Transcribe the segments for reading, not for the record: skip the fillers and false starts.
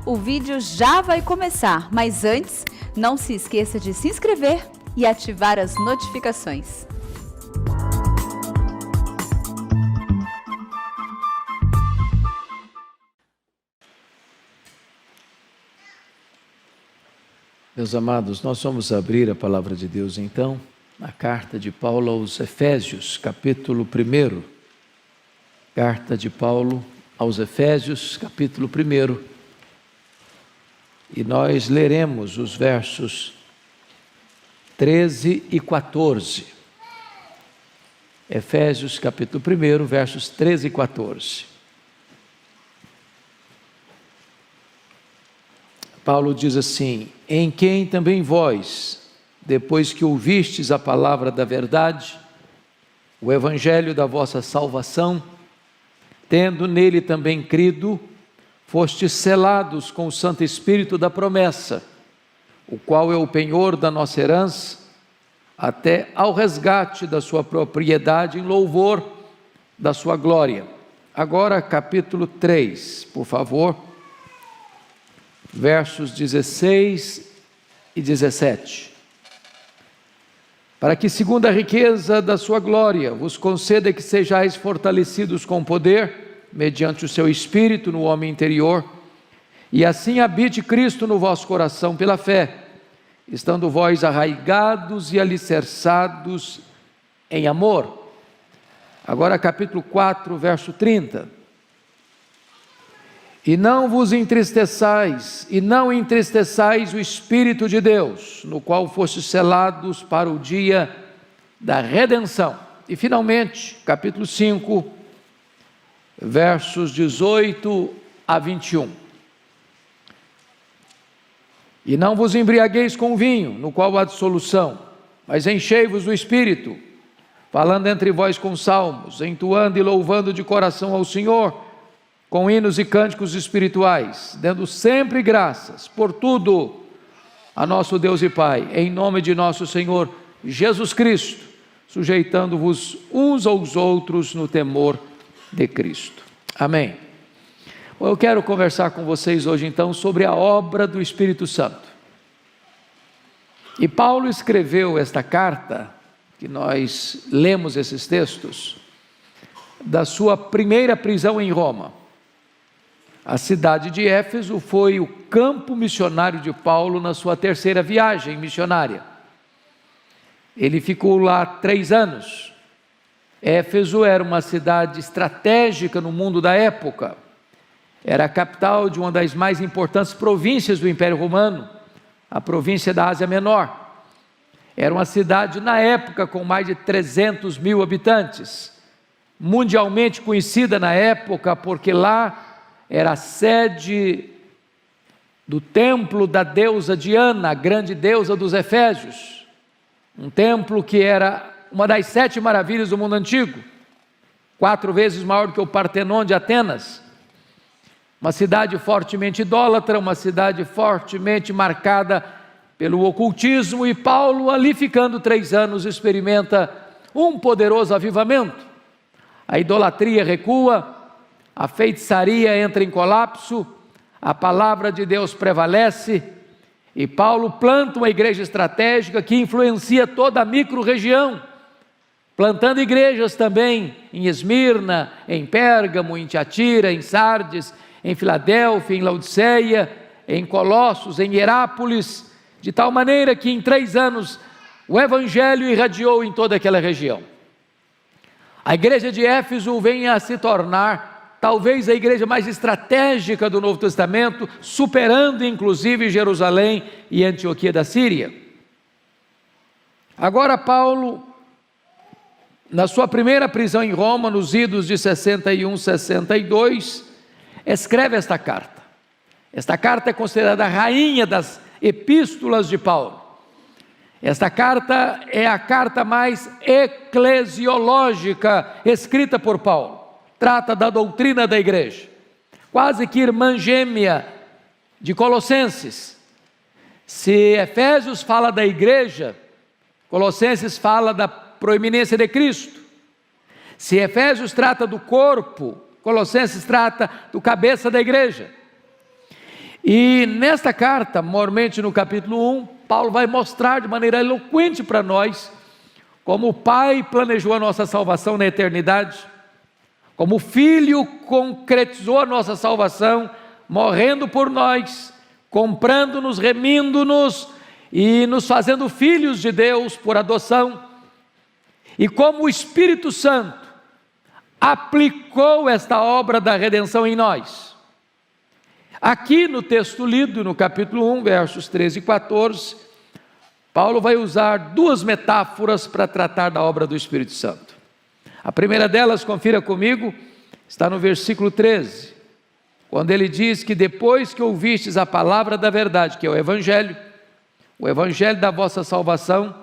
O vídeo já vai começar, mas antes, não se esqueça de se inscrever e ativar as notificações. Meus amados, nós vamos abrir a palavra de Deus então, na carta de Paulo aos Efésios, capítulo 1. Carta de Paulo aos Efésios, capítulo 1. E nós leremos os versos 13 e 14. Efésios, capítulo 1, versos 13 e 14. Paulo diz assim: em quem também vós, depois que ouvistes a palavra da verdade, o evangelho da vossa salvação, tendo nele também crido, fostes selados com o Santo Espírito da promessa, o qual é o penhor da nossa herança, até ao resgate da sua propriedade em louvor da sua glória. Agora capítulo 3, por favor, versos 16 e 17. Para que, segundo a riqueza da sua glória, vos conceda que sejais fortalecidos com poder, mediante o seu Espírito no homem interior, e assim habite Cristo no vosso coração pela fé, estando vós arraigados e alicerçados em amor. Agora capítulo 4, verso 30. E não vos entristeçais, e não entristeçais o Espírito de Deus, no qual fostes selados para o dia da redenção. E finalmente, capítulo 5, versos 18 a 21. E não vos embriagueis com vinho, no qual há dissolução, mas enchei-vos do Espírito, falando entre vós com salmos, entoando e louvando de coração ao Senhor, com hinos e cânticos espirituais, dando sempre graças por tudo a nosso Deus e Pai, em nome de nosso Senhor Jesus Cristo, sujeitando-vos uns aos outros no temor de Cristo. Amém. Bom, eu quero conversar com vocês hoje então sobre a obra do Espírito Santo. E Paulo escreveu esta carta, que nós lemos esses textos, da sua primeira prisão em Roma. A cidade de Éfeso foi o campo missionário de Paulo na sua terceira viagem missionária. Ele ficou lá 3 anos. Éfeso era uma cidade estratégica no mundo da época. Era a capital de uma das mais importantes províncias do Império Romano, a província da Ásia Menor. Era uma cidade na época com mais de 300 mil habitantes, mundialmente conhecida na época porque lá era a sede do templo da deusa Diana, a grande deusa dos Efésios, um templo que era uma das 7 maravilhas do mundo antigo, 4 vezes maior do que o Partenon de Atenas, uma cidade fortemente idólatra, uma cidade fortemente marcada pelo ocultismo, e Paulo, ali ficando 3 anos, experimenta um poderoso avivamento. A idolatria recua, a feitiçaria entra em colapso, a palavra de Deus prevalece, e Paulo planta uma igreja estratégica que influencia toda a micro-região, plantando igrejas também em Esmirna, em Pérgamo, em Tiatira, em Sardes, em Filadélfia, em Laodiceia, em Colossos, em Hierápolis, de tal maneira que em 3 anos o evangelho irradiou em toda aquela região. A igreja de Éfeso vem a se tornar talvez a igreja mais estratégica do Novo Testamento, superando inclusive Jerusalém e Antioquia da Síria. Agora Paulo, na sua primeira prisão em Roma, nos idos de 61, 62, escreve esta carta. Esta carta é considerada a rainha das epístolas de Paulo. Esta carta é a carta mais eclesiológica escrita por Paulo. Trata da doutrina da igreja, quase que irmã gêmea de Colossenses. Se Efésios fala da igreja, Colossenses fala da proeminência de Cristo. Se Efésios trata do corpo, Colossenses trata do cabeça da igreja. E nesta carta, maiormente no capítulo 1, Paulo vai mostrar de maneira eloquente para nós como o Pai planejou a nossa salvação na eternidade, como o Filho concretizou a nossa salvação, morrendo por nós, comprando-nos, remindo-nos e nos fazendo filhos de Deus por adoção, e como o Espírito Santo aplicou esta obra da redenção em nós. Aqui no texto lido, no capítulo 1, versos 13 e 14, Paulo vai usar duas metáforas para tratar da obra do Espírito Santo. A primeira delas, confira comigo, está no versículo 13, quando ele diz que depois que ouvistes a palavra da verdade, que é o Evangelho da vossa salvação,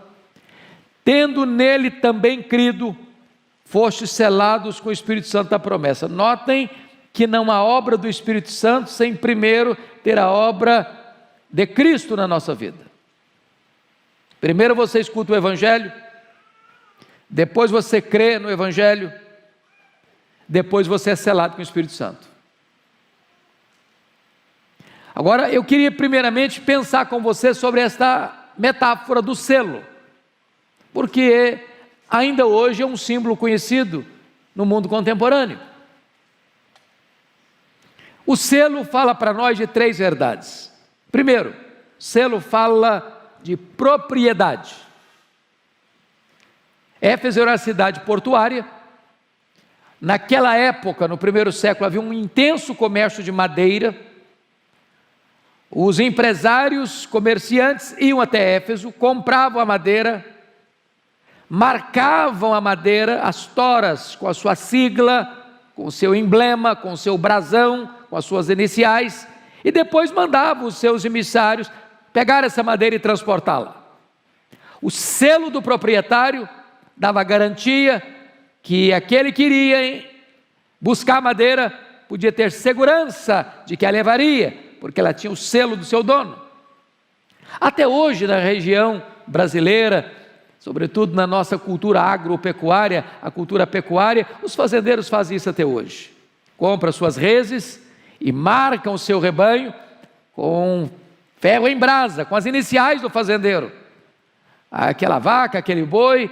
tendo nele também crido, fostes selados com o Espírito Santo da promessa. Notem que não há obra do Espírito Santo sem primeiro ter a obra de Cristo na nossa vida. Primeiro você escuta o Evangelho, depois você crê no Evangelho, depois você é selado com o Espírito Santo. Agora eu queria primeiramente pensar com você sobre esta metáfora do selo, porque ainda hoje é um símbolo conhecido no mundo contemporâneo. O selo fala para nós de três verdades. Primeiro, selo fala de propriedade. Éfeso era uma cidade portuária. Naquela época, no primeiro século, havia um intenso comércio de madeira. Os empresários, comerciantes iam até Éfeso, compravam a madeira, marcavam a madeira, as toras com a sua sigla, com o seu emblema, com o seu brasão, com as suas iniciais, e depois mandavam os seus emissários pegar essa madeira e transportá-la. O selo do proprietário dava garantia que aquele que iria buscar madeira podia ter segurança de que a levaria, porque ela tinha o selo do seu dono. Até hoje, na região brasileira, sobretudo na nossa cultura agropecuária, a cultura pecuária, os fazendeiros fazem isso até hoje. Compram suas reses e marcam o seu rebanho com ferro em brasa, com as iniciais do fazendeiro. Aquela vaca, aquele boi,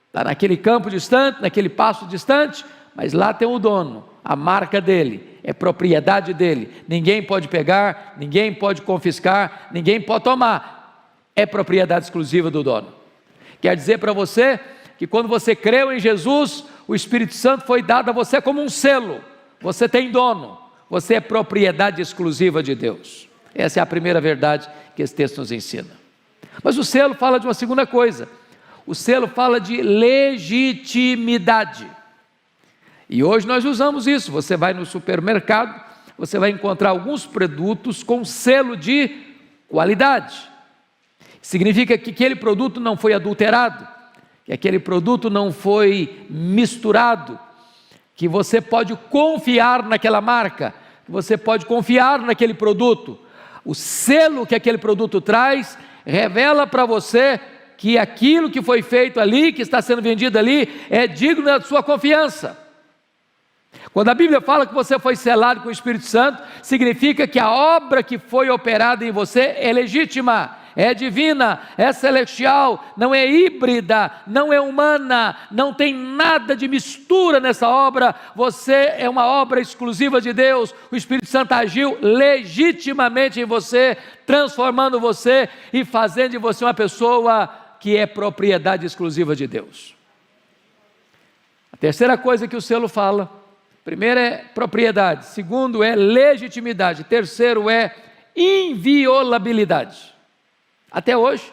está naquele campo distante, naquele pasto distante, mas lá tem o dono, a marca dele, é propriedade dele. Ninguém pode pegar, ninguém pode confiscar, ninguém pode tomar. É propriedade exclusiva do dono. Quer dizer para você que quando você creu em Jesus, o Espírito Santo foi dado a você como um selo. Você tem dono, você é propriedade exclusiva de Deus. Essa é a primeira verdade que esse texto nos ensina. Mas o selo fala de uma segunda coisa. O selo fala de legitimidade. E hoje nós usamos isso. Você vai no supermercado, você vai encontrar alguns produtos com selo de qualidade. Significa que aquele produto não foi adulterado, que aquele produto não foi misturado, que você pode confiar naquela marca, que você pode confiar naquele produto. O selo que aquele produto traz revela para você que aquilo que foi feito ali, que está sendo vendido ali, é digno da sua confiança. Quando a Bíblia fala que você foi selado com o Espírito Santo, significa que a obra que foi operada em você é legítima, é divina, é celestial, não é híbrida, não é humana, não tem nada de mistura nessa obra. Você é uma obra exclusiva de Deus. O Espírito Santo agiu legitimamente em você, transformando você e fazendo de você uma pessoa que é propriedade exclusiva de Deus. A terceira coisa que o selo fala, primeiro é propriedade, segundo é legitimidade, terceiro é inviolabilidade. Até hoje,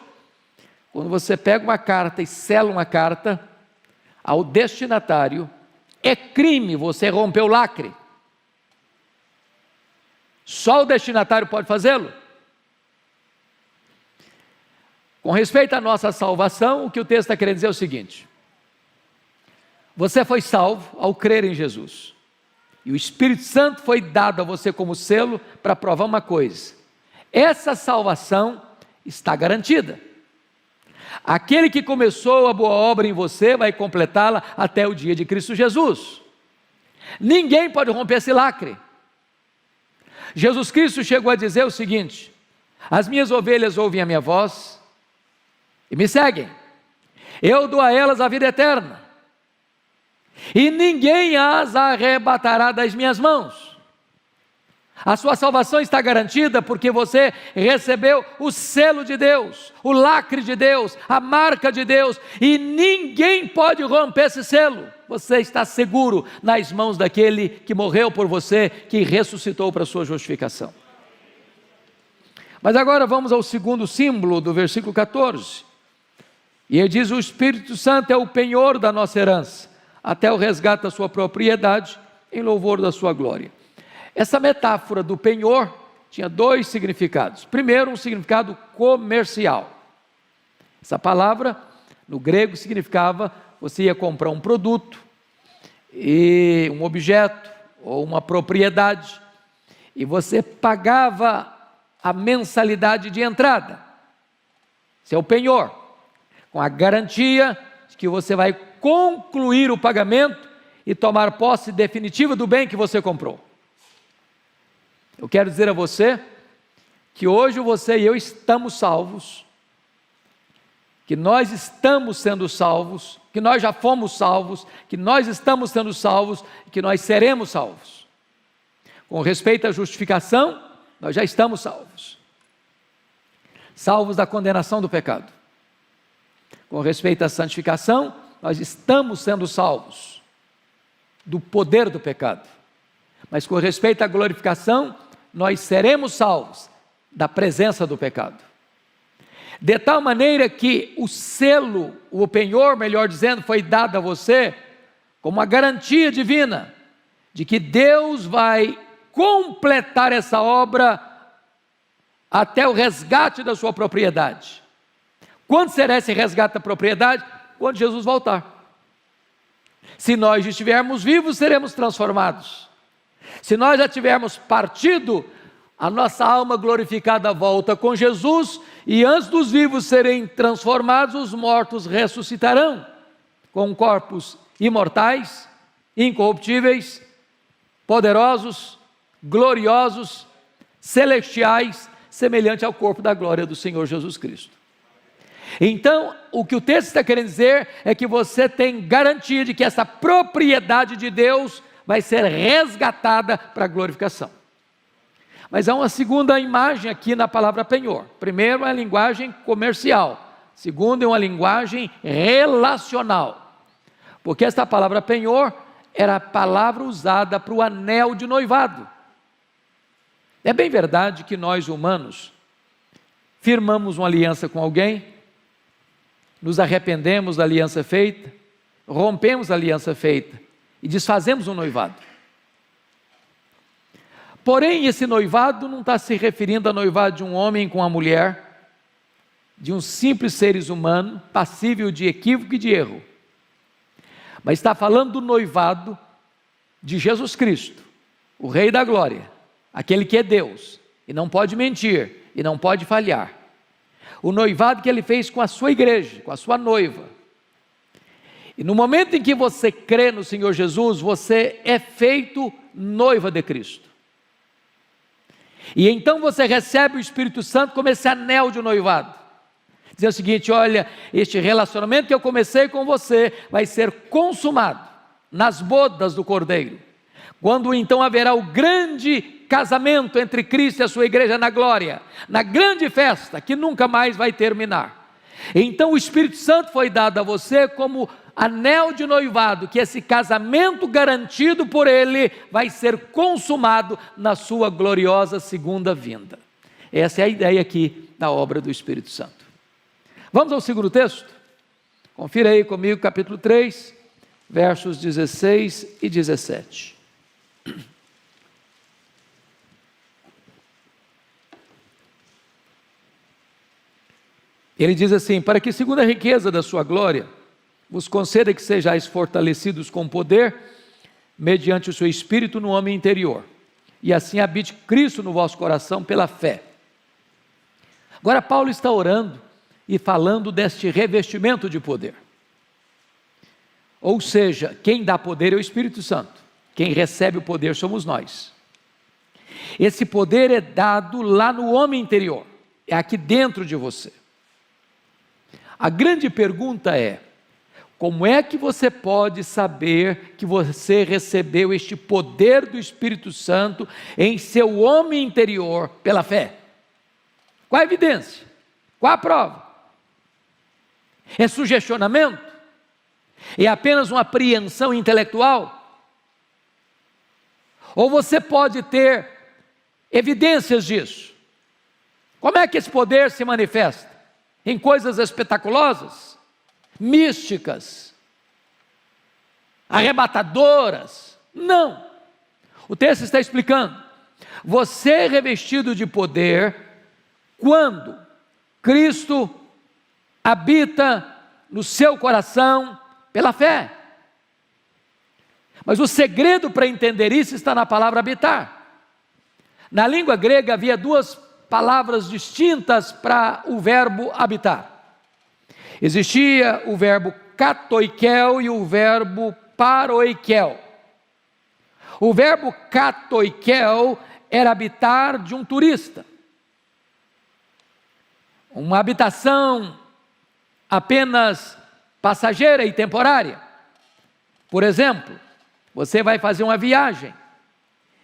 quando você pega uma carta e sela uma carta ao destinatário, é crime você romper o lacre. Só o destinatário pode fazê-lo. Com respeito à nossa salvação, o que o texto está querendo dizer é o seguinte: você foi salvo ao crer em Jesus, e o Espírito Santo foi dado a você como selo para provar uma coisa: essa salvação está garantida. Aquele que começou a boa obra em você vai completá-la até o dia de Cristo Jesus. Ninguém pode romper esse lacre. Jesus Cristo chegou a dizer o seguinte: as minhas ovelhas ouvem a minha voz e me seguem. Eu dou a elas a vida eterna, e ninguém as arrebatará das minhas mãos. A sua salvação está garantida porque você recebeu o selo de Deus, o lacre de Deus, a marca de Deus, e ninguém pode romper esse selo. Você está seguro nas mãos daquele que morreu por você, que ressuscitou para a sua justificação. Mas agora vamos ao segundo símbolo do versículo 14. E ele diz: o Espírito Santo é o penhor da nossa herança, até o resgate da sua propriedade, em louvor da sua glória. Essa metáfora do penhor tinha dois significados. Primeiro, um significado comercial. Essa palavra, no grego, significava: você ia comprar um produto, e um objeto, ou uma propriedade, e você pagava a mensalidade de entrada. Esse é o penhor, com a garantia de que você vai concluir o pagamento e tomar posse definitiva do bem que você comprou. Eu quero dizer a você que hoje você e eu estamos salvos, que nós estamos sendo salvos, que nós já fomos salvos, que nós estamos sendo salvos e que nós seremos salvos. Com respeito à justificação, nós já estamos salvos. Salvos da condenação do pecado. Com respeito à santificação, nós estamos sendo salvos do poder do pecado. Mas com respeito à glorificação, nós seremos salvos da presença do pecado. De tal maneira que o selo, o penhor, melhor dizendo, foi dado a você como uma garantia divina de que Deus vai completar essa obra até o resgate da sua propriedade. Quando será esse resgate da propriedade? Quando Jesus voltar. Se nós estivermos vivos, seremos transformados. Se nós já tivermos partido, a nossa alma glorificada volta com Jesus, e antes dos vivos serem transformados, os mortos ressuscitarão, com corpos imortais, incorruptíveis, poderosos, gloriosos, celestiais, semelhante ao corpo da glória do Senhor Jesus Cristo. Então, o que o texto está querendo dizer é que você tem garantia de que essa propriedade de Deus vai ser resgatada para a glorificação. Mas há uma segunda imagem aqui na palavra penhor. Primeiro é a linguagem comercial. Segundo é uma linguagem relacional. Porque esta palavra penhor era a palavra usada para o anel de noivado. É bem verdade que nós humanos firmamos uma aliança com alguém, nos arrependemos da aliança feita, rompemos a aliança feita e desfazemos o noivado. Porém, esse noivado não está se referindo ao noivado de um homem com uma mulher, de uns simples seres humanos, passível de equívoco e de erro. Mas está falando do noivado de Jesus Cristo, o Rei da Glória, aquele que é Deus, e não pode mentir, e não pode falhar. O noivado que ele fez com a sua igreja, com a sua noiva. E no momento em que você crê no Senhor Jesus, você é feito noiva de Cristo. E então você recebe o Espírito Santo como esse anel de noivado. Dizer o seguinte: olha, este relacionamento que eu comecei com você vai ser consumado nas bodas do Cordeiro. Quando então haverá o grande casamento entre Cristo e a sua igreja na glória, na grande festa que nunca mais vai terminar. Então o Espírito Santo foi dado a você como anel de noivado, que esse casamento garantido por Ele vai ser consumado na sua gloriosa segunda vinda. Essa é a ideia aqui da obra do Espírito Santo. Vamos ao segundo texto? Confira aí comigo, capítulo 3, versos 16 e 17. Ele diz assim: para que segundo a riqueza da sua glória, vos conceda que sejais fortalecidos com poder, mediante o seu Espírito no homem interior, e assim habite Cristo no vosso coração pela fé. Agora Paulo está orando e falando deste revestimento de poder. Ou seja, quem dá poder é o Espírito Santo, quem recebe o poder somos nós. Esse poder é dado lá no homem interior, é aqui dentro de você. A grande pergunta é: como é que você pode saber que você recebeu este poder do Espírito Santo em seu homem interior pela fé? Qual a evidência? Qual a prova? É sugestionamento? É apenas uma apreensão intelectual? Ou você pode ter evidências disso? Como é que esse poder se manifesta? Em coisas espetaculosas, místicas, arrebatadoras? Não. O texto está explicando. Você é revestido de poder quando Cristo habita no seu coração pela fé. Mas o segredo para entender isso está na palavra habitar. Na língua grega havia duas palavras distintas para o verbo habitar. Existia o verbo katoikel e o verbo paroikel. O verbo katoikel era habitar de um turista. Uma habitação apenas passageira e temporária. Por exemplo, você vai fazer uma viagem,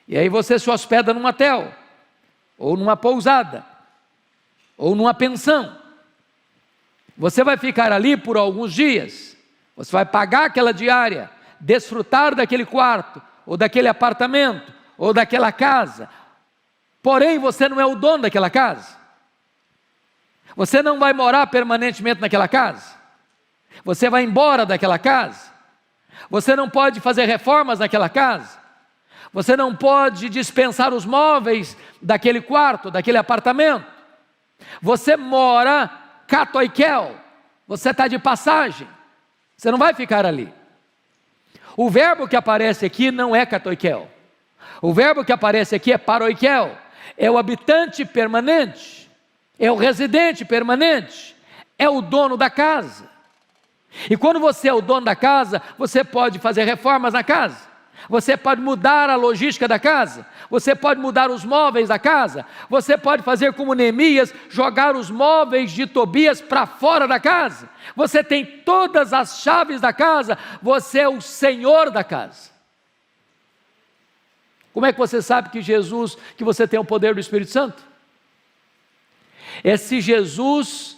e aí você se hospeda num hotel, ou numa pousada, ou numa pensão. Você vai ficar ali por alguns dias, você vai pagar aquela diária, desfrutar daquele quarto, ou daquele apartamento, ou daquela casa, porém você não é o dono daquela casa. Você não vai morar permanentemente naquela casa. Você vai embora daquela casa. Você não pode fazer reformas naquela casa. Você não pode dispensar os móveis daquele quarto, daquele apartamento. Você mora katoikel. Você está de passagem. Você não vai ficar ali. O verbo que aparece aqui não é katoikel. O verbo que aparece aqui é paroikel. É o habitante permanente. É o residente permanente, é o dono da casa. E quando você é o dono da casa, você pode fazer reformas na casa, você pode mudar a logística da casa, você pode mudar os móveis da casa, você pode fazer como Neemias, jogar os móveis de Tobias para fora da casa. Você tem todas as chaves da casa, você é o senhor da casa. Como é que você sabe que você tem o poder do Espírito Santo? É se Jesus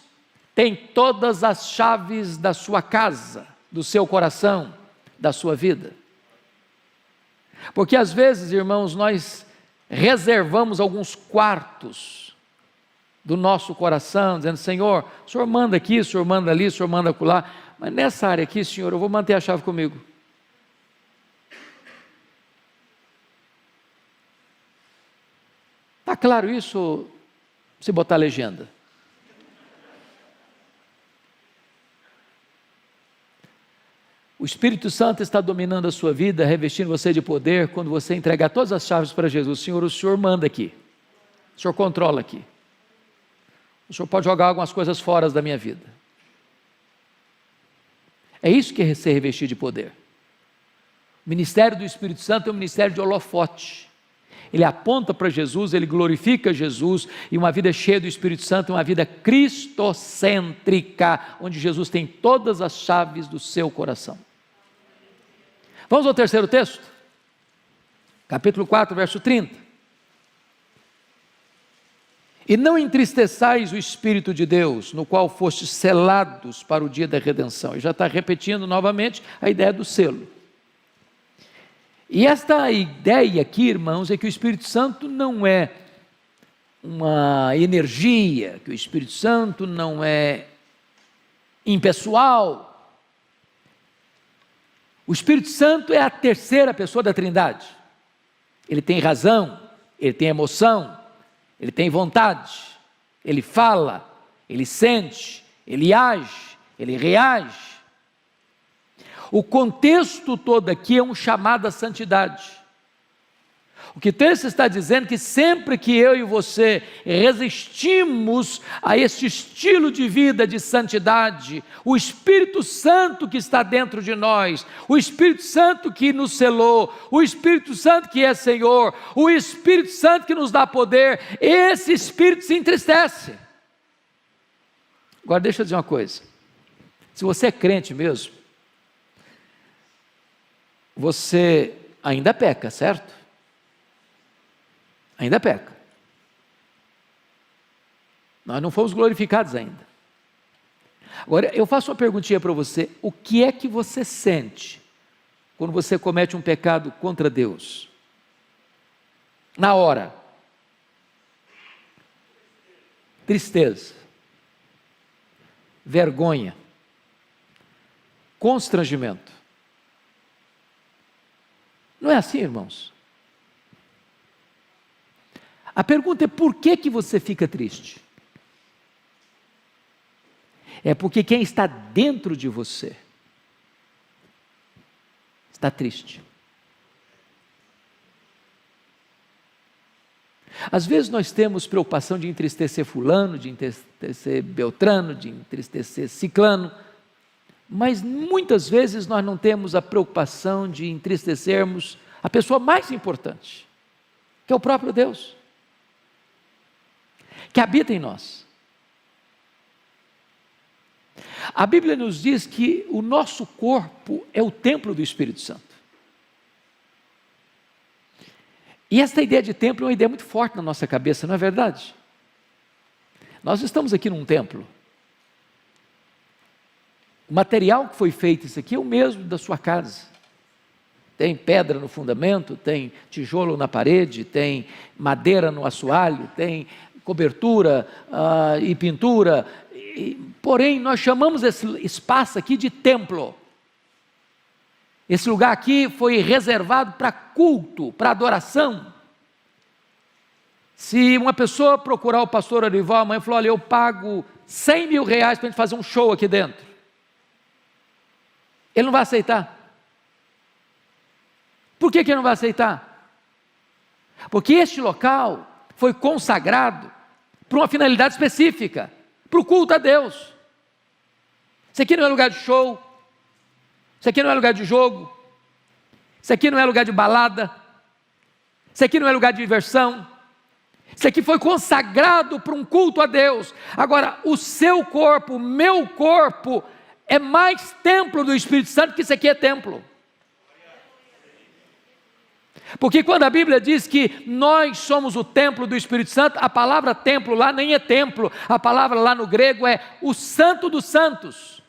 tem todas as chaves da sua casa, do seu coração, da sua vida. Porque às vezes, irmãos, nós reservamos alguns quartos do nosso coração, dizendo: Senhor, o Senhor manda aqui, o Senhor manda ali, o Senhor manda acolá, mas nessa área aqui, Senhor, eu vou manter a chave comigo. Está claro isso? Se botar legenda. O Espírito Santo está dominando a sua vida, revestindo você de poder, quando você entregar todas as chaves para Jesus. Senhor, o Senhor manda aqui, o Senhor controla aqui, o Senhor pode jogar algumas coisas fora da minha vida. É isso que é ser revestido de poder. O ministério do Espírito Santo é um ministério de holofote. Ele aponta para Jesus, ele glorifica Jesus, e uma vida cheia do Espírito Santo é uma vida cristocêntrica, onde Jesus tem todas as chaves do seu coração. Vamos ao terceiro texto, capítulo 4, verso 30. E não entristeçais o Espírito de Deus, no qual fostes selados para o dia da redenção. E já está repetindo novamente a ideia do selo. E esta ideia aqui, irmãos, é que o Espírito Santo não é uma energia, que o Espírito Santo não é impessoal. O Espírito Santo é a terceira pessoa da Trindade. Ele tem razão, ele tem emoção, ele tem vontade, ele fala, ele sente, ele age, ele reage. O contexto todo aqui é um chamado à santidade. O que o texto está dizendo é que sempre que eu e você resistimos a este estilo de vida de santidade, o Espírito Santo que está dentro de nós, o Espírito Santo que nos selou, o Espírito Santo que é Senhor, o Espírito Santo que nos dá poder, esse Espírito se entristece. Agora deixa eu dizer uma coisa, se você é crente mesmo, você ainda peca, certo? Ainda peca. Nós não fomos glorificados ainda. Agora, eu faço uma perguntinha para você. O que é que você sente quando você comete um pecado contra Deus? Na hora. Tristeza. Vergonha. Constrangimento. Não é assim, irmãos? A pergunta é: por que você fica triste? É porque quem está dentro de você está triste. Às vezes nós temos preocupação de entristecer fulano, de entristecer Beltrano, de entristecer Ciclano, mas muitas vezes nós não temos a preocupação de entristecermos a pessoa mais importante, que é o próprio Deus, que habita em nós. A Bíblia nos diz que o nosso corpo é o templo do Espírito Santo. E esta ideia de templo é uma ideia muito forte na nossa cabeça, não é verdade? Nós estamos aqui num templo. O material que foi feito isso aqui é o mesmo da sua casa. Tem pedra no fundamento, tem tijolo na parede, tem madeira no assoalho, tem cobertura e pintura, porém nós chamamos esse espaço aqui de templo. Esse lugar aqui foi reservado para culto, para adoração. Se uma pessoa procurar o pastor Arival amanhã e falar: olha, eu pago 100 mil reais para a gente fazer um show aqui dentro, ele não vai aceitar. Por que ele não vai aceitar? Porque este local foi consagrado para uma finalidade específica, para o culto a Deus. Isso aqui não é lugar de show, isso aqui não é lugar de jogo, isso aqui não é lugar de balada, isso aqui não é lugar de diversão, isso aqui foi consagrado para um culto a Deus. Agora, o seu corpo, o meu corpo, é mais templo do Espírito Santo que isso aqui é templo. Porque quando a Bíblia diz que nós somos o templo do Espírito Santo, a palavra templo lá nem é templo, a palavra lá no grego é o santo dos santos.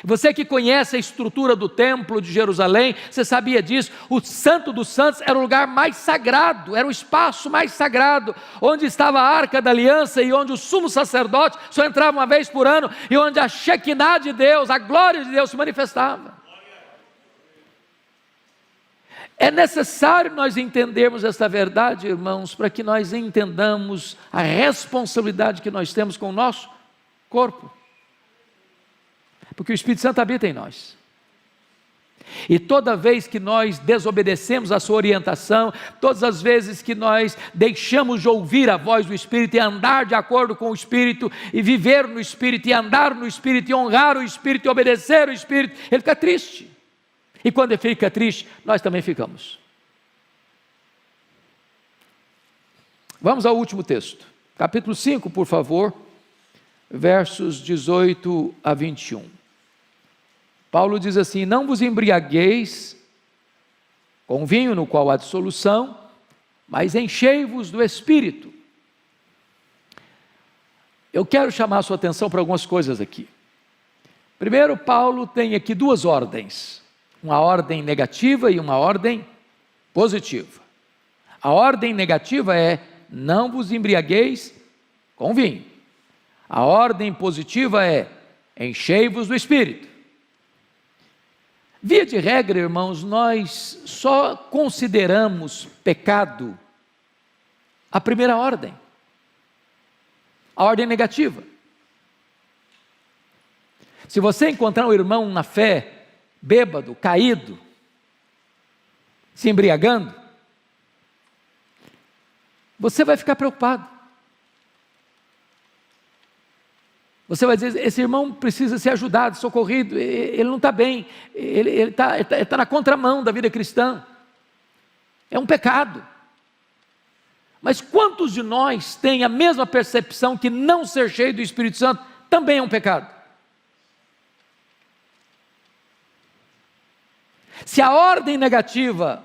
Você que conhece a estrutura do templo de Jerusalém, você sabia disso? O santo dos santos era o lugar mais sagrado, era o espaço mais sagrado, onde estava a arca da aliança e onde o sumo sacerdote só entrava uma vez por ano, e onde a Shekinah de Deus, a glória de Deus se manifestava. É necessário nós entendermos essa verdade, irmãos, para que nós entendamos a responsabilidade que nós temos com o nosso corpo. Porque o Espírito Santo habita em nós. E toda vez que nós desobedecemos a sua orientação, todas as vezes que nós deixamos de ouvir a voz do Espírito e andar de acordo com o Espírito, e viver no Espírito, e andar no Espírito, e honrar o Espírito, e obedecer o Espírito, ele fica triste. E quando ele fica triste, nós também ficamos. Vamos ao último texto. Capítulo 5, por favor, versos 18 a 21. Paulo diz assim: não vos embriagueis com vinho no qual há dissolução, mas enchei-vos do Espírito. Eu quero chamar a sua atenção para algumas coisas aqui. Primeiro, Paulo tem aqui duas ordens. Uma ordem negativa e uma ordem positiva. A ordem negativa é: não vos embriagueis com vinho. A ordem positiva é: enchei-vos do Espírito. Via de regra, irmãos, nós só consideramos pecado a primeira ordem, a ordem negativa. Se você encontrar um irmão na fé bêbado, caído, se embriagando, você vai ficar preocupado. Você vai dizer, esse irmão precisa ser ajudado, socorrido, ele não está bem, ele está na contramão da vida cristã. É um pecado. Mas quantos de nós têm a mesma percepção que não ser cheio do Espírito Santo também é um pecado? Se a ordem negativa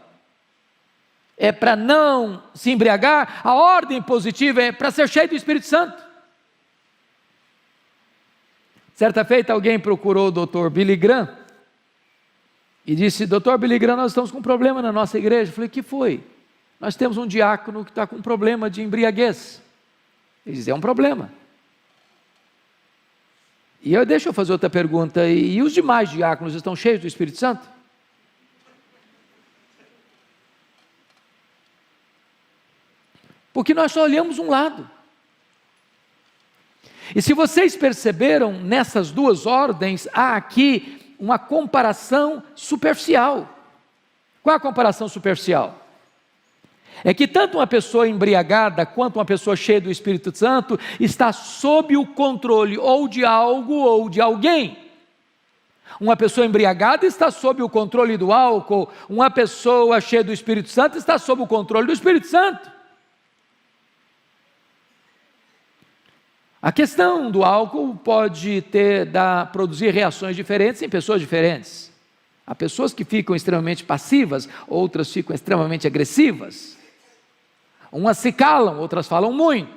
é para não se embriagar, a ordem positiva é para ser cheio do Espírito Santo. Certa feita alguém procurou o Dr. Billy Graham e disse, Dr. Billy Graham, nós estamos com um problema na nossa igreja. Eu falei, que foi? Nós temos um diácono que está com um problema de embriaguez. Ele diz, é um problema. E deixa eu fazer outra pergunta, e os demais diáconos estão cheios do Espírito Santo? Porque nós só olhamos um lado. E se vocês perceberam, nessas duas ordens, há aqui uma comparação superficial. Qual a comparação superficial? É que tanto uma pessoa embriagada, quanto uma pessoa cheia do Espírito Santo, está sob o controle ou de algo ou de alguém. Uma pessoa embriagada está sob o controle do álcool, uma pessoa cheia do Espírito Santo está sob o controle do Espírito Santo. A questão do álcool pode produzir reações diferentes em pessoas diferentes. Há pessoas que ficam extremamente passivas, outras ficam extremamente agressivas. Umas se calam, outras falam muito.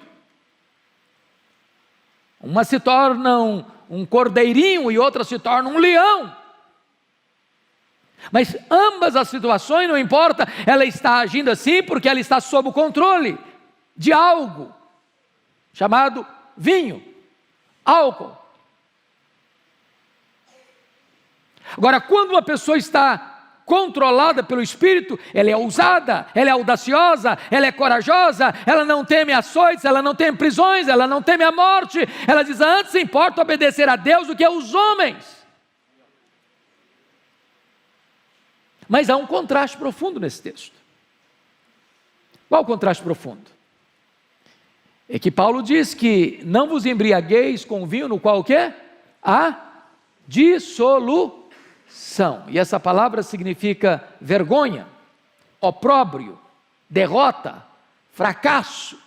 Umas se tornam um cordeirinho e outras se tornam um leão. Mas ambas as situações, não importa, ela está agindo assim porque ela está sob o controle de algo chamado vinho, álcool. Agora, quando uma pessoa está controlada pelo Espírito, ela é ousada, ela é audaciosa, ela é corajosa, ela não teme açoites, ela não teme prisões, ela não teme a morte, ela diz, antes importa obedecer a Deus do que aos homens. Mas há um contraste profundo nesse texto. Qual o contraste profundo? É que Paulo diz que não vos embriagueis com vinho no qual o quê? Há dissolução. E essa palavra significa vergonha, opróbrio, derrota, fracasso.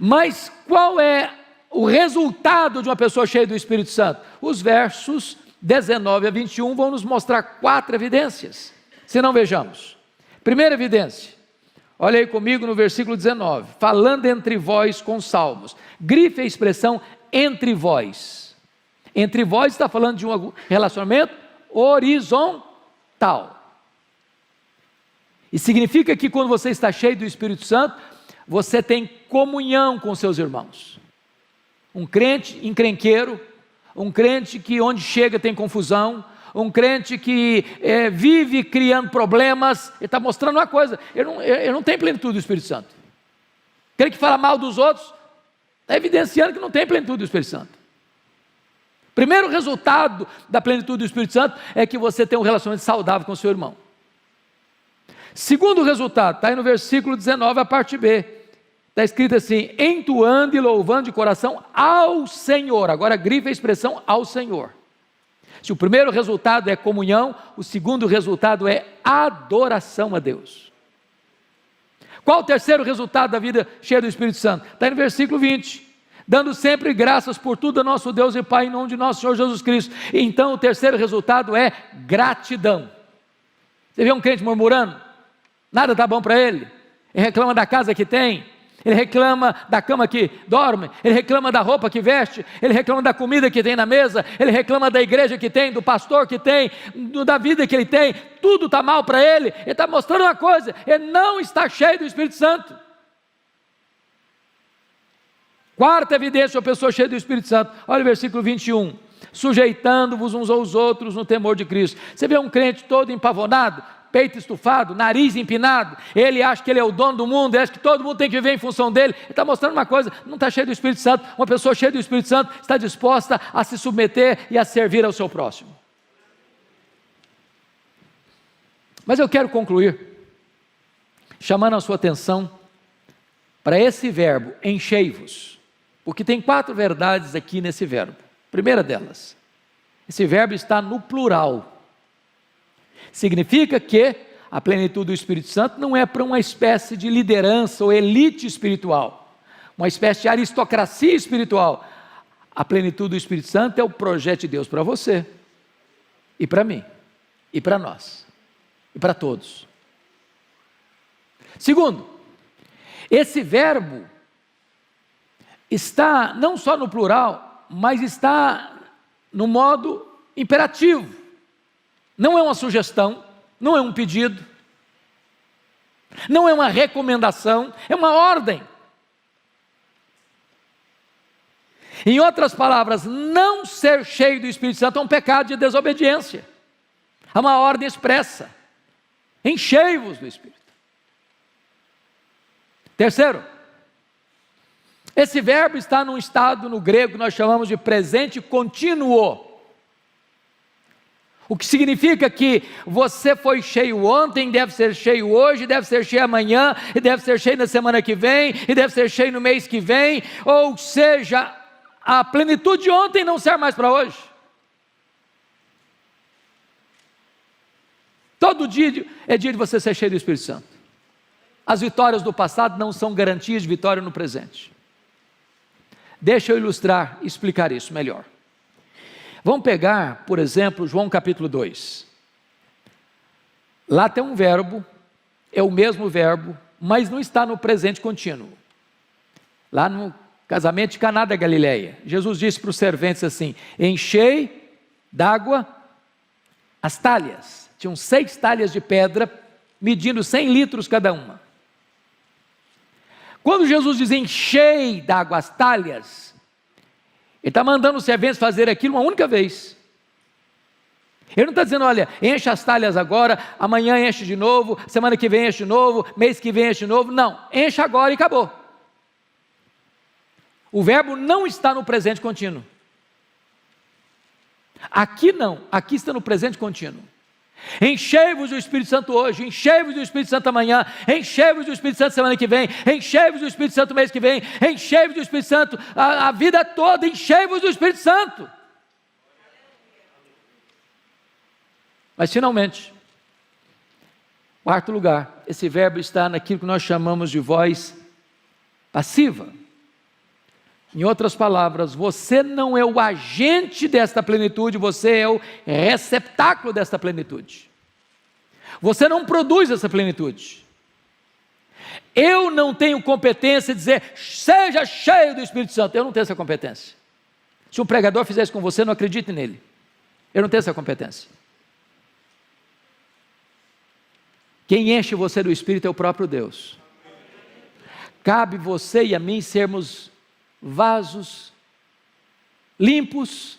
Mas qual é o resultado de uma pessoa cheia do Espírito Santo? Os versos 19 a 21 vão nos mostrar 4 evidências. Se não, vejamos. Primeira evidência. Olha aí comigo no versículo 19, falando entre vós com salmos. Grife a expressão entre vós. Entre vós está falando de um relacionamento horizontal. E significa que quando você está cheio do Espírito Santo, você tem comunhão com seus irmãos. Um crente encrenqueiro, um crente que onde chega tem confusão, um crente que vive criando problemas, ele está mostrando uma coisa, ele não tem plenitude do Espírito Santo. Aquele que fala mal dos outros, está evidenciando que não tem plenitude do Espírito Santo. Primeiro resultado da plenitude do Espírito Santo é que você tem um relacionamento saudável com o seu irmão. Segundo resultado, está aí no versículo 19, a parte B, está escrito assim, entoando e louvando de coração ao Senhor. Agora grifa a expressão ao Senhor. Se o primeiro resultado é comunhão, o segundo resultado é adoração a Deus. Qual o terceiro resultado da vida cheia do Espírito Santo? Está aí no versículo 20. Dando sempre graças por tudo a nosso Deus e Pai, em nome de nosso Senhor Jesus Cristo. Então o terceiro resultado é gratidão. Você vê um crente murmurando? Nada está bom para ele. Ele reclama da casa que tem, ele reclama da cama que dorme, ele reclama da roupa que veste, ele reclama da comida que tem na mesa, ele reclama da igreja que tem, do pastor que tem, da vida que ele tem, tudo está mal para ele. Ele está mostrando uma coisa, ele não está cheio do Espírito Santo. Quarta evidência, uma pessoa cheia do Espírito Santo, olha o versículo 21, sujeitando-vos uns aos outros no temor de Cristo. Você vê um crente todo empavonado, peito estufado, nariz empinado, ele acha que ele é o dono do mundo, ele acha que todo mundo tem que viver em função dele. Ele está mostrando uma coisa, não está cheio do Espírito Santo. Uma pessoa cheia do Espírito Santo está disposta a se submeter e a servir ao seu próximo. Mas eu quero concluir chamando a sua atenção para esse verbo, enchei-vos, porque tem 4 verdades aqui nesse verbo. Primeira delas, esse verbo está no plural. Significa que a plenitude do Espírito Santo não é para uma espécie de liderança ou elite espiritual, uma espécie de aristocracia espiritual. A plenitude do Espírito Santo é o projeto de Deus para você, e para mim, e para nós, e para todos. Segundo, esse verbo está não só no plural, mas está no modo imperativo. Não é uma sugestão, não é um pedido, não é uma recomendação, é uma ordem. Em outras palavras, não ser cheio do Espírito Santo é um pecado de desobediência. É uma ordem expressa. Enchei-vos do Espírito. Terceiro, esse verbo está num estado no grego que nós chamamos de presente contínuo. O que significa que você foi cheio ontem, deve ser cheio hoje, deve ser cheio amanhã, e deve ser cheio na semana que vem, e deve ser cheio no mês que vem, ou seja, a plenitude de ontem não serve mais para hoje. Todo dia é dia de você ser cheio do Espírito Santo. As vitórias do passado não são garantias de vitória no presente. Deixa eu ilustrar e explicar isso melhor. Vamos pegar, por exemplo, João capítulo 2. Lá tem um verbo, é o mesmo verbo, mas não está no presente contínuo. Lá no casamento de Caná da Galileia, Jesus disse para os serventes assim: enchei d'água as talhas. Tinham 6 talhas de pedra, medindo 100 litros cada uma. Quando Jesus diz enchei d'água as talhas, Ele está mandando os serventes fazer aquilo uma única vez. Ele não está dizendo, olha, enche as talhas agora, amanhã enche de novo, semana que vem enche de novo, mês que vem enche de novo. Não, enche agora e acabou. O verbo não está no presente contínuo. Aqui não, aqui está no presente contínuo. Enchei-vos do Espírito Santo hoje, enchei-vos do Espírito Santo amanhã, enchei-vos do Espírito Santo semana que vem, enchei-vos do Espírito Santo mês que vem, enchei-vos do Espírito Santo a vida toda, enchei-vos do Espírito Santo. Mas finalmente, 4º lugar, esse verbo está naquilo que nós chamamos de voz passiva. Em outras palavras, você não é o agente desta plenitude, você é o receptáculo desta plenitude. Você não produz essa plenitude. Eu não tenho competência de dizer, seja cheio do Espírito Santo. Eu não tenho essa competência. Se um pregador fizer isso com você, não acredite nele. Eu não tenho essa competência. Quem enche você do Espírito é o próprio Deus. Cabe você e a mim sermos vasos limpos,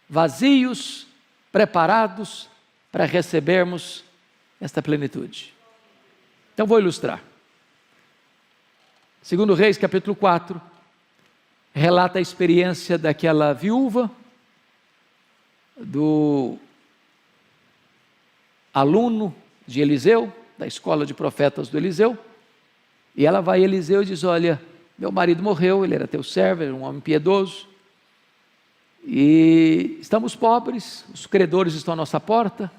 vazios, preparados para recebermos esta plenitude. Então vou ilustrar. 2 Reis capítulo 4 relata a experiência daquela viúva, do aluno de Eliseu, da escola de profetas do Eliseu, e ela vai a Eliseu e diz, olha, meu marido morreu, ele era teu servo, era um homem piedoso, e estamos pobres, os credores estão à nossa porta,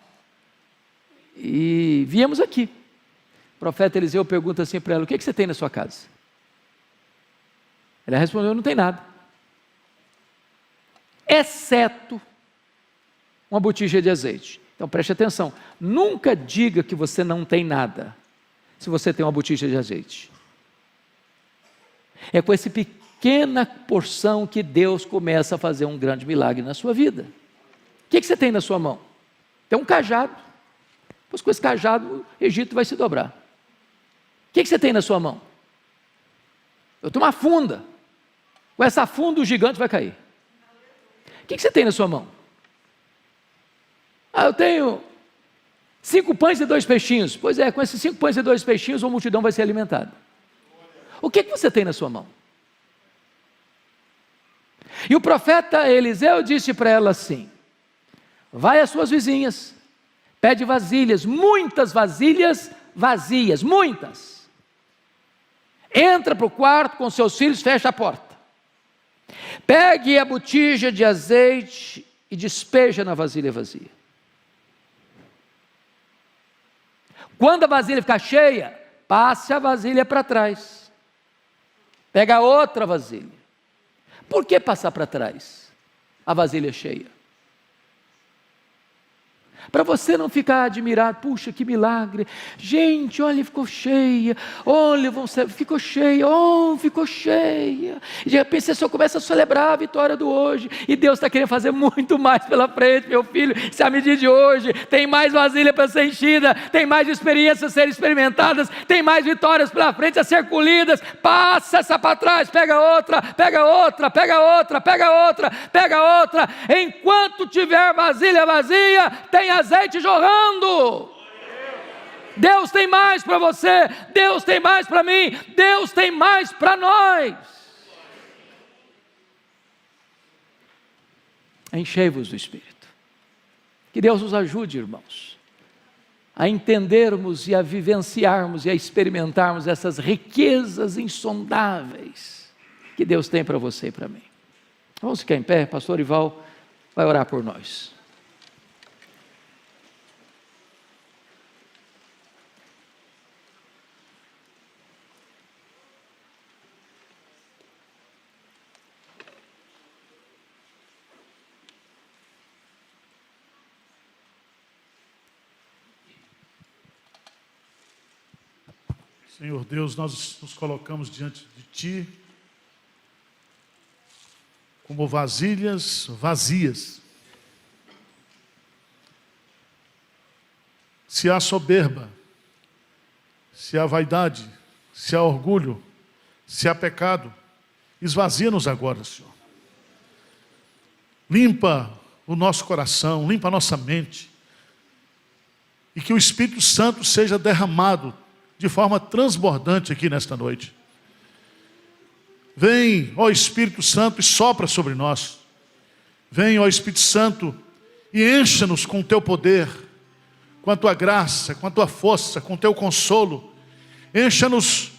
e viemos aqui. O profeta Eliseu pergunta assim para ela, o que você tem na sua casa? Ela respondeu, não tem nada, exceto uma botija de azeite. Então preste atenção, nunca diga que você não tem nada, se você tem uma botija de azeite. É com essa pequena porção que Deus começa a fazer um grande milagre na sua vida. O que você tem na sua mão? Tem um cajado, pois com esse cajado o Egito vai se dobrar. O que você tem na sua mão? Eu tenho uma funda, com essa funda o gigante vai cair. O que você tem na sua mão? Eu tenho 5 pães e 2 peixinhos. Pois é, com esses 5 pães e 2 peixinhos, a multidão vai ser alimentada. O que você tem na sua mão? E o profeta Eliseu disse para ela assim, vai às suas vizinhas, pede vasilhas, muitas vasilhas vazias, muitas. Entra para o quarto com seus filhos, fecha a porta. Pegue a botija de azeite e despeja na vasilha vazia. Quando a vasilha ficar cheia, passe a vasilha para trás. Pega outra vasilha. Por que passar para trás? A vasilha cheia. Para você não ficar admirado, puxa, que milagre. Gente, olha, ficou cheia. Olha, ficou cheia. Oh, ficou cheia. E de repente você só começa a celebrar a vitória do hoje. E Deus está querendo fazer muito mais pela frente, meu filho. Se a medida de hoje tem mais vasilha para ser enchida, tem mais experiências a serem experimentadas, tem mais vitórias pela frente a ser colhidas. Passa essa para trás, pega outra, pega outra, pega outra, pega outra, pega outra. Enquanto tiver vasilha vazia, tem azeite jorrando. Deus tem mais para você, Deus tem mais para mim, Deus tem mais para nós. Enchei-vos do Espírito. Que Deus nos ajude, irmãos, a entendermos e a vivenciarmos e a experimentarmos essas riquezas insondáveis que Deus tem para você e para mim. Vamos ficar em pé, pastor Ival vai orar por nós. Senhor Deus, nós nos colocamos diante de Ti como vasilhas vazias. Se há soberba, se há vaidade, se há orgulho, se há pecado, esvazia-nos agora, Senhor. Limpa o nosso coração, limpa a nossa mente, e que o Espírito Santo seja derramado de forma transbordante aqui nesta noite. Vem, ó Espírito Santo, e sopra sobre nós. Vem, ó Espírito Santo, e encha-nos com o Teu poder, com a Tua graça, com a Tua força, com o Teu consolo. Encha-nos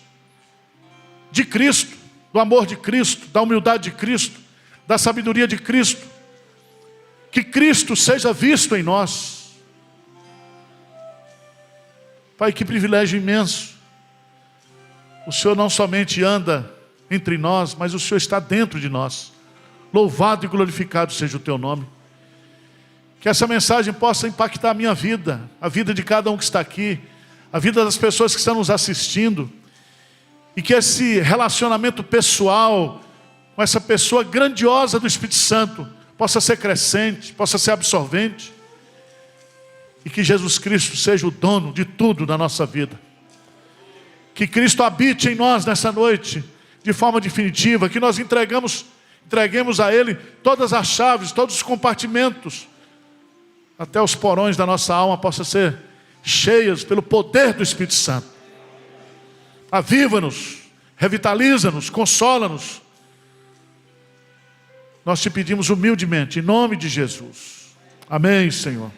de Cristo, do amor de Cristo, da humildade de Cristo, da sabedoria de Cristo. Que Cristo seja visto em nós. Pai, que privilégio imenso. O Senhor não somente anda entre nós, mas o Senhor está dentro de nós. Louvado e glorificado seja o Teu nome. Que essa mensagem possa impactar a minha vida, a vida de cada um que está aqui, a vida das pessoas que estão nos assistindo. E que esse relacionamento pessoal com essa pessoa grandiosa do Espírito Santo possa ser crescente, possa ser absorvente. E que Jesus Cristo seja o dono de tudo na nossa vida. Que Cristo habite em nós nessa noite, de forma definitiva. Que nós entreguemos a Ele todas as chaves, todos os compartimentos, até os porões da nossa alma possam ser cheias pelo poder do Espírito Santo. Aviva-nos, revitaliza-nos, consola-nos. Nós te pedimos humildemente, em nome de Jesus. Amém, Senhor.